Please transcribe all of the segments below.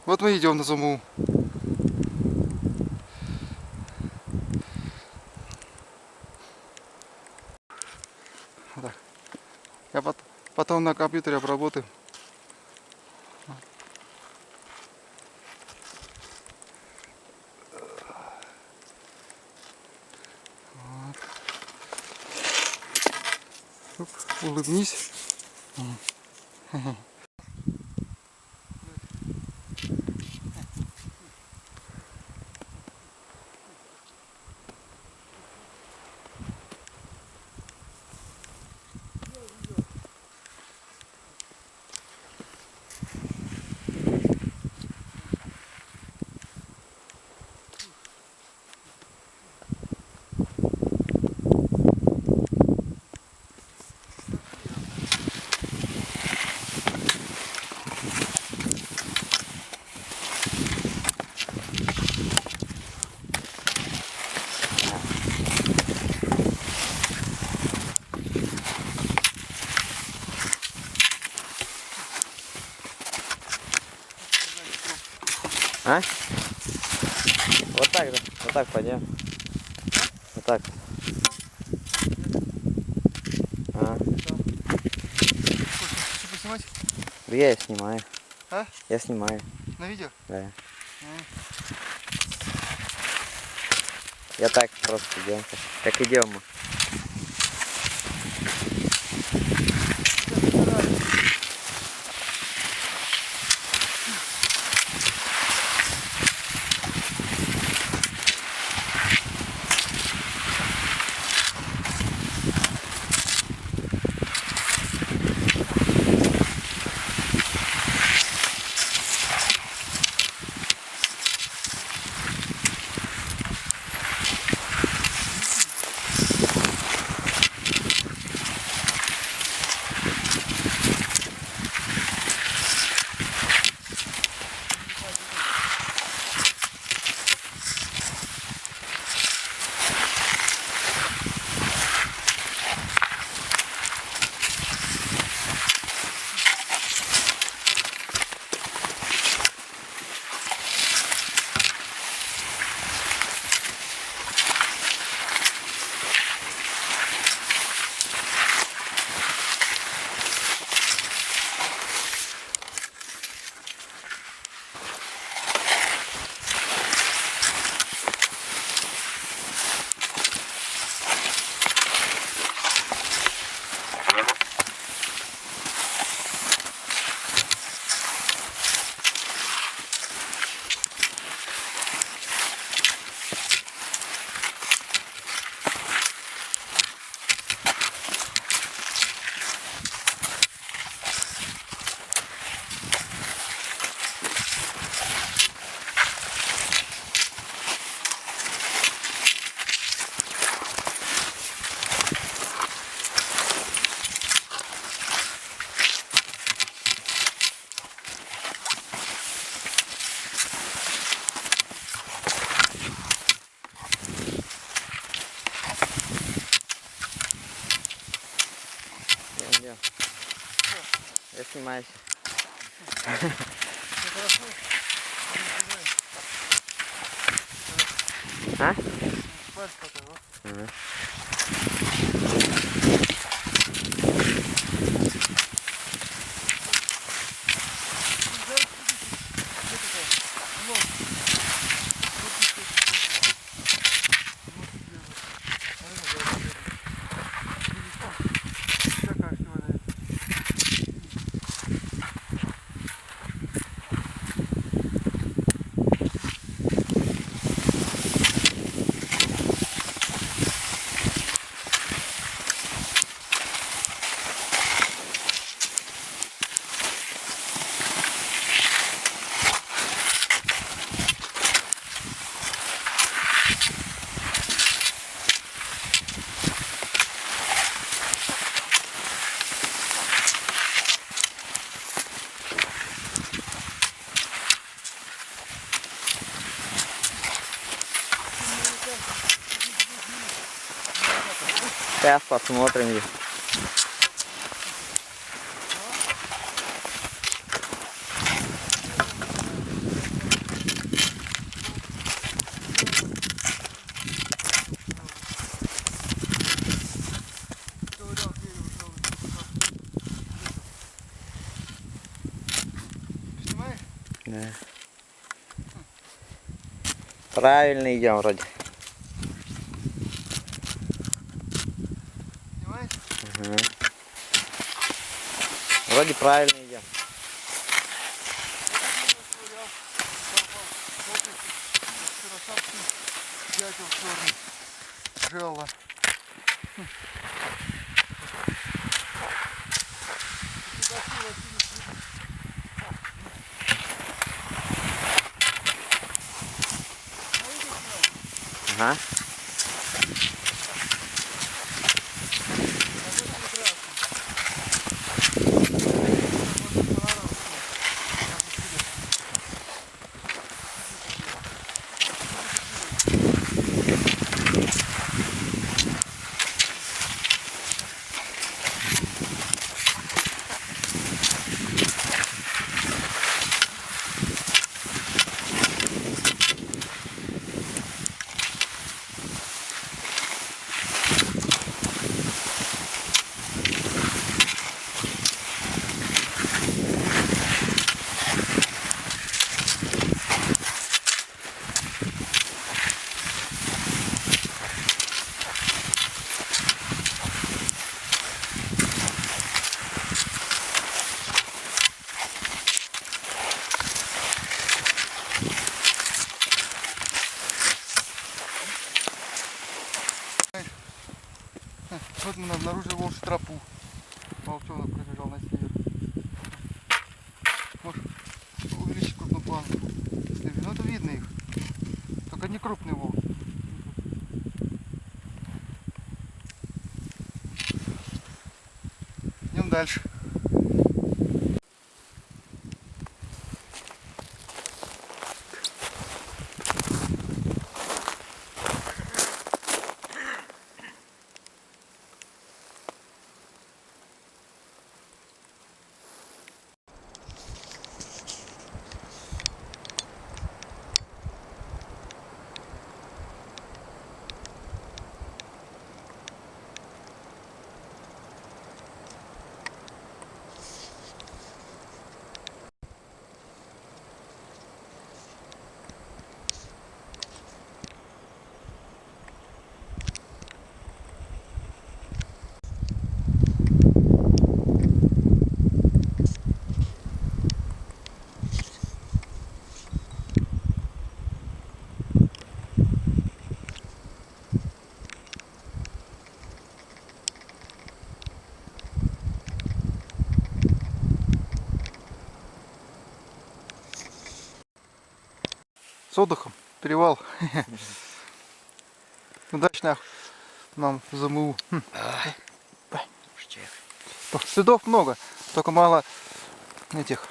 Вот мы идем на Зуму. Так. Я потом на компьютере обработаю. Вот. Оп, улыбнись. А? Вот так, да? Вот так пойдем. Вот так. А. Что поснимать? Да я снимаю. А? Я снимаю. На видео? Да. Я так просто идем. Как идем мы. Я снимаюсь. А? Ага. Сейчас посмотрим. Снимаешь? Да. Правильно идем вроде. Снимаешь? Угу. Вроде правильно идем. Дятел черный. Жало. Ага. Вот мы обнаружили волчью тропу. Волчонок пробежал на север. Можешь увеличить крупный план. Ну это видно их. Только не крупный волк. Идем дальше. С отдыхом. Перевал. Удачно нам ЗМУ. Следов много, только мало этих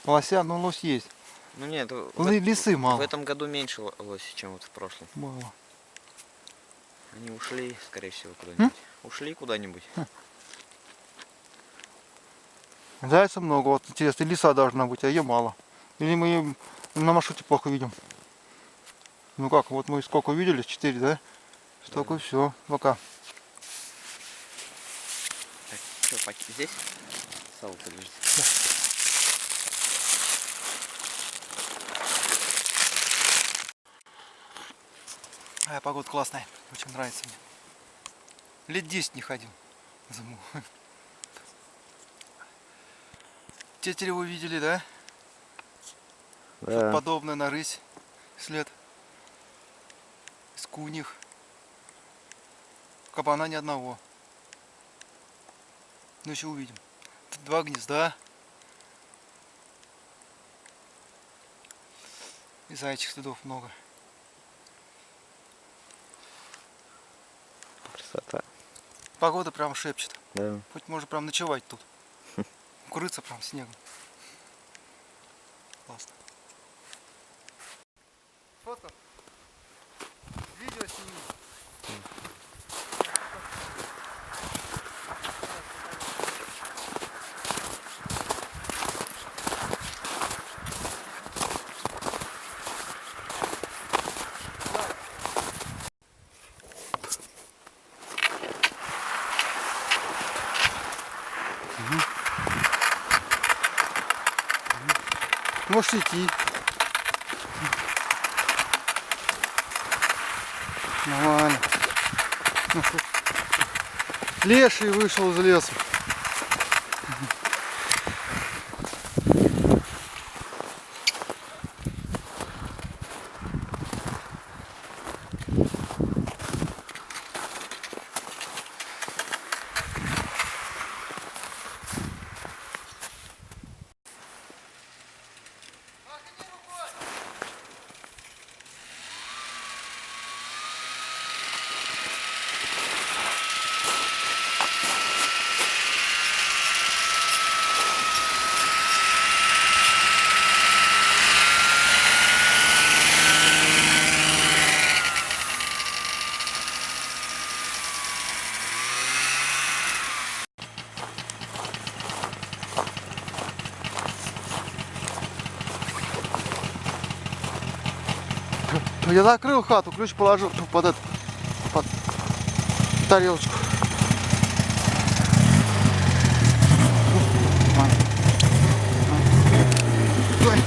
лося, но лось есть. Ну нет, Лисы мало. в этом году меньше лоси, чем вот в прошлом. Мало. Они ушли, скорее всего, куда-нибудь. Ушли куда-нибудь. Зайца много, вот интересно, и лиса должна быть, а ее мало. Или мы ее на маршруте плохо видим. Ну как, вот мы сколько увидели, 4, да? Столько, Да. все, пока. Так, что, здесь? Сало лежит. Погода классная, очень нравится мне. Лет 10 не ходил в ЗМУ. Тетерева видели, да? Да. Подобное на рысь след. Из куних. Кабана ни одного. Ну еще увидим. 2 гнезда. И заячьих следов много. Красота. Погода прям шепчет. Да. Хоть можно прям ночевать тут. Укрыться прям снегом. Классно. Фото. Видео сними. можешь идти. Нормально. Леший вышел из леса. Я закрыл хату, ключ положил под тарелочку. Ой.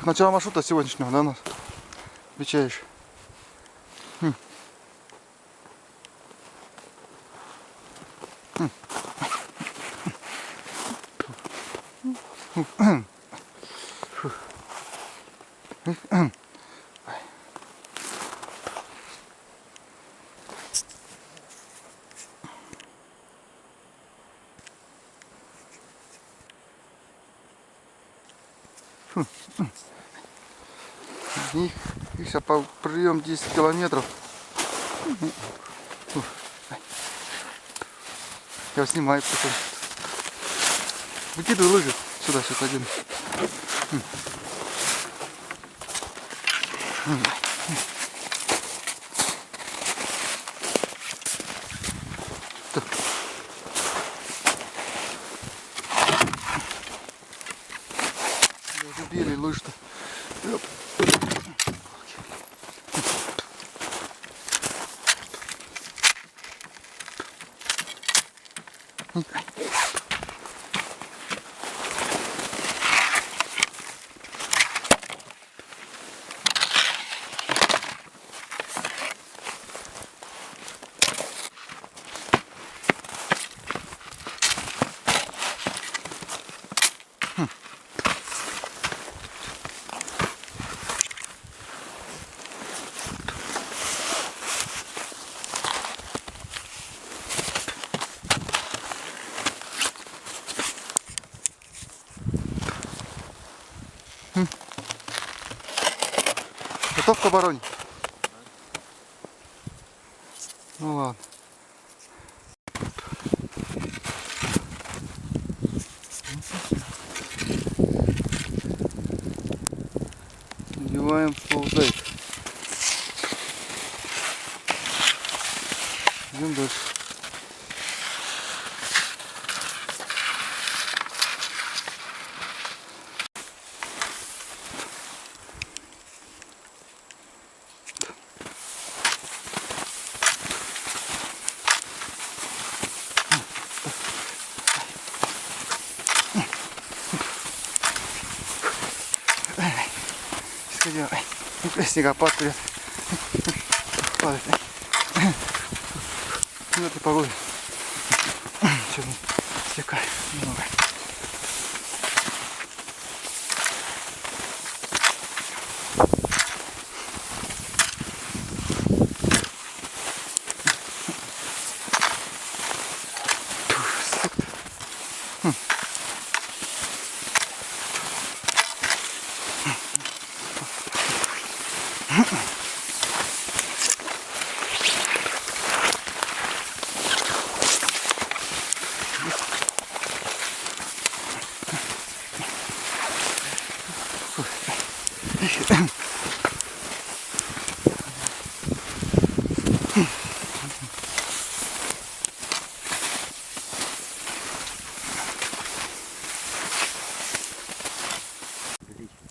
Начало маршрута сегодняшнего, да, нас? Отвечаешь. И сейчас по прием 10 километров. Я снимаю потом. Выкидывай лыжи сюда сейчас один. Белый лыж-то. Готов к обороне? Ну ладно. Надеваем ползайк. Идем дальше. идем. Снегопад придет. Падает. Ну, этой погоды. Что-то стекает немного.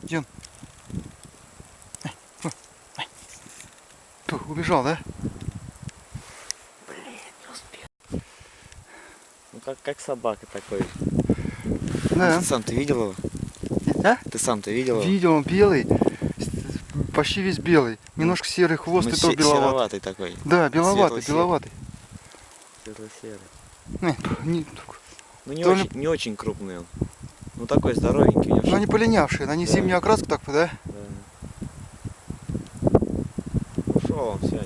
Дин. Фу, убежал, да? Блин, не успел. Ну как собака такой. Да. Сам-то видел его? А? Ты сам-то видел его? Видел, он белый. Почти весь белый. Немножко серый хвост Ну, и то беловатый. сероватый такой. Да, беловатый, Светло-серый. беловатый. Светло-серый. Не, Ну не То ли- очень, не очень крупный он. Ну такой здоровенький. У него но они полинявшие, они Да. зимнюю окраску так, да? Да. Ушел он, все.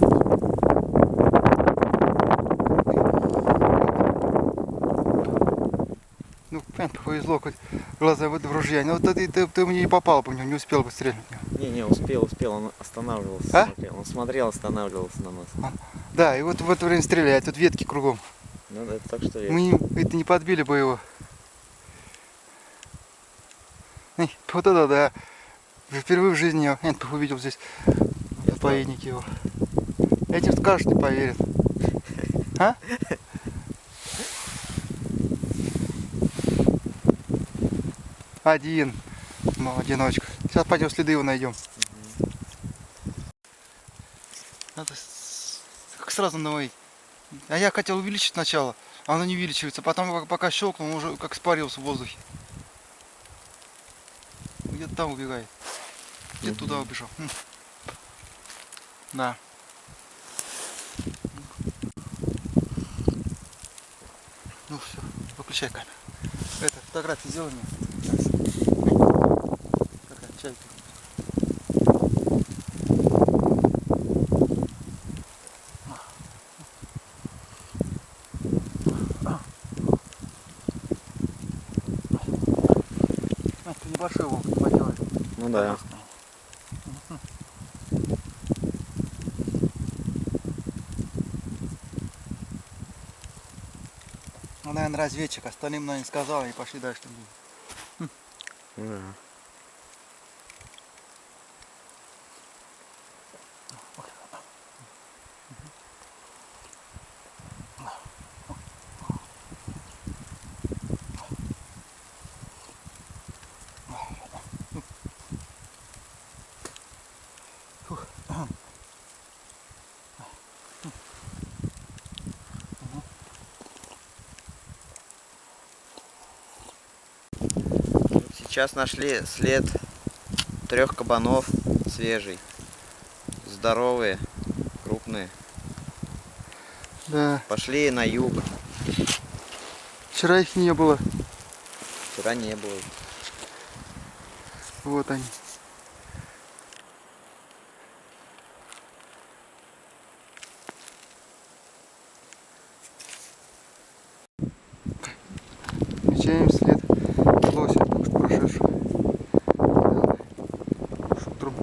Ну, понятно, повезло, хоть глаза в ружья. Но вот ты мне не попал по нему, не успел бы стрелять. Не, успел, он останавливался. А? Смотрел. Он смотрел, останавливался на нас. Да, и вот в это время стреляет, тут ветки кругом. Ну да, это так что я. Мы это не подбили бы его. Вот это да. Впервые в жизни я увидел здесь заповедник его. Этим скажешь, не поверят. А? Один. Ну, одиночка. Сейчас пойдем следы его найдем. Надо как сразу наводить. А я хотел увеличить сначала, а оно не увеличивается. Потом пока щелкнул, он уже как испарился в воздухе. Где-то там убегает. Где-то туда убежал. Да. Ну все, выключай камеру. Это, фотографии сделай мне. Какая чайка. Это небольшой волк, небольшой. Ну да. Ну, наверное, разведчик, остальным, наверное, сказал и пошли дальше. Ну да. Сейчас нашли след 3 кабанов свежий. Здоровые, крупные. Да, Пошли на юг. вчера их не было. Вчера не было. Вот они. Отмечаем след лося, только что прошедшего. Шутром.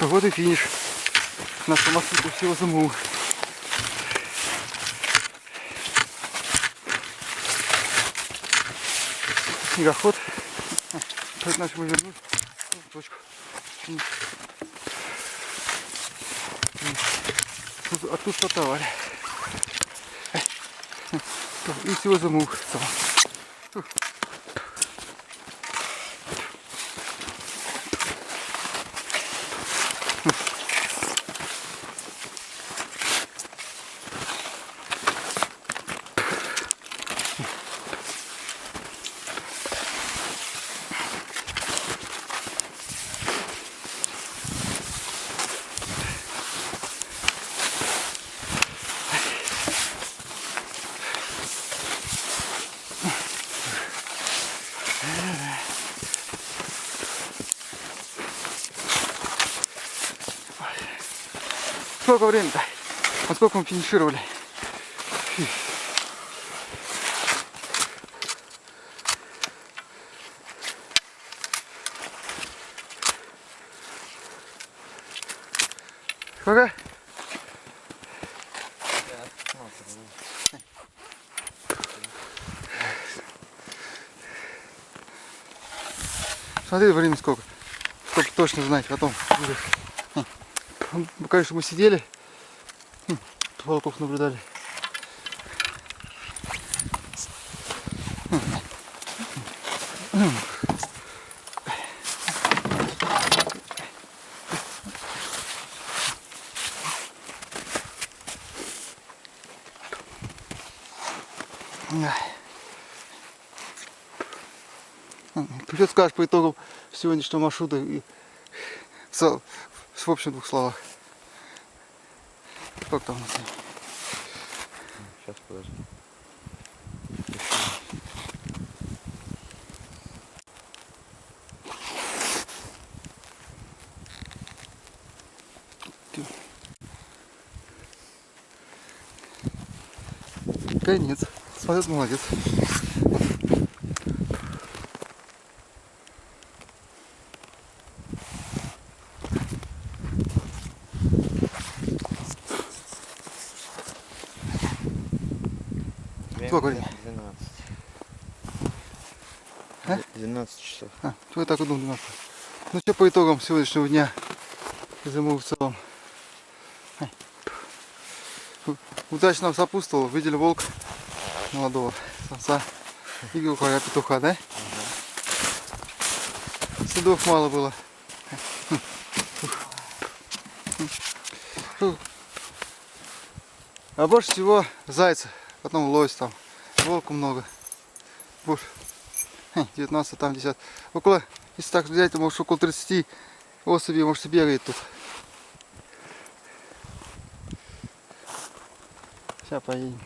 Вот и финиш. Наша маршрутка всего замыла. Снегоход. Опять начали вернуть в точку. тут стартовали. И всего замух. Сколько времени-то? А сколько мы финишировали? Сколько? Смотри, время сколько. Чтобы точно знать, потом. Конечно, мы сидели, волков наблюдали. Ты что скажешь по итогам сегодняшнего маршрута и в общем 2 словах? Как там у нас? Сейчас, подожди. Конец. Смотрит, молодец. Сколько времени? 12. 12 часов. Чего я так и думал, 12. Ну что по итогам сегодняшнего дня зимы в целом? Удачно нам сопутствовал, видели волк молодого самца и глухаря петуха, да? Следов мало было. А больше всего зайца, потом лось там, волку много. Больше 19, там 10. Около, если так взять, то может около 30 особей, может, и бегает тут. Сейчас поедем.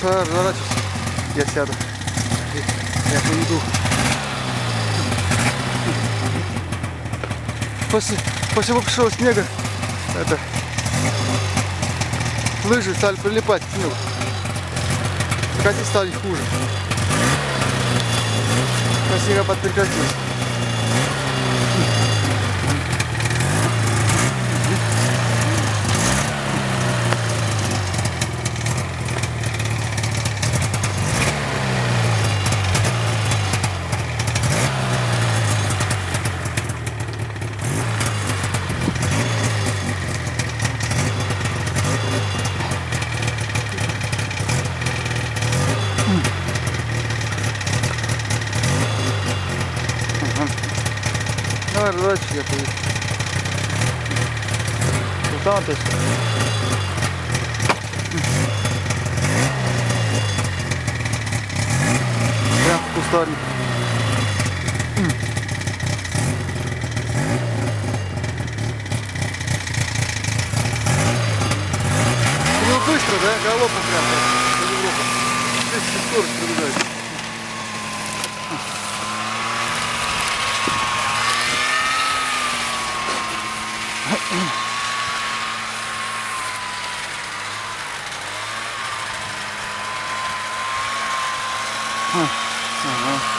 Разворачивайся, я сяду. Я поведу. После выпавшего снега лыжи стали прилипать к снегу. Катить стали хуже. Снегопад прекратился. Давай, разворачивайся, я поеду. Там точно. Прям в кустарник. Ну быстро, да? Галопом прям. До Европы. скорость пробегает. Ага.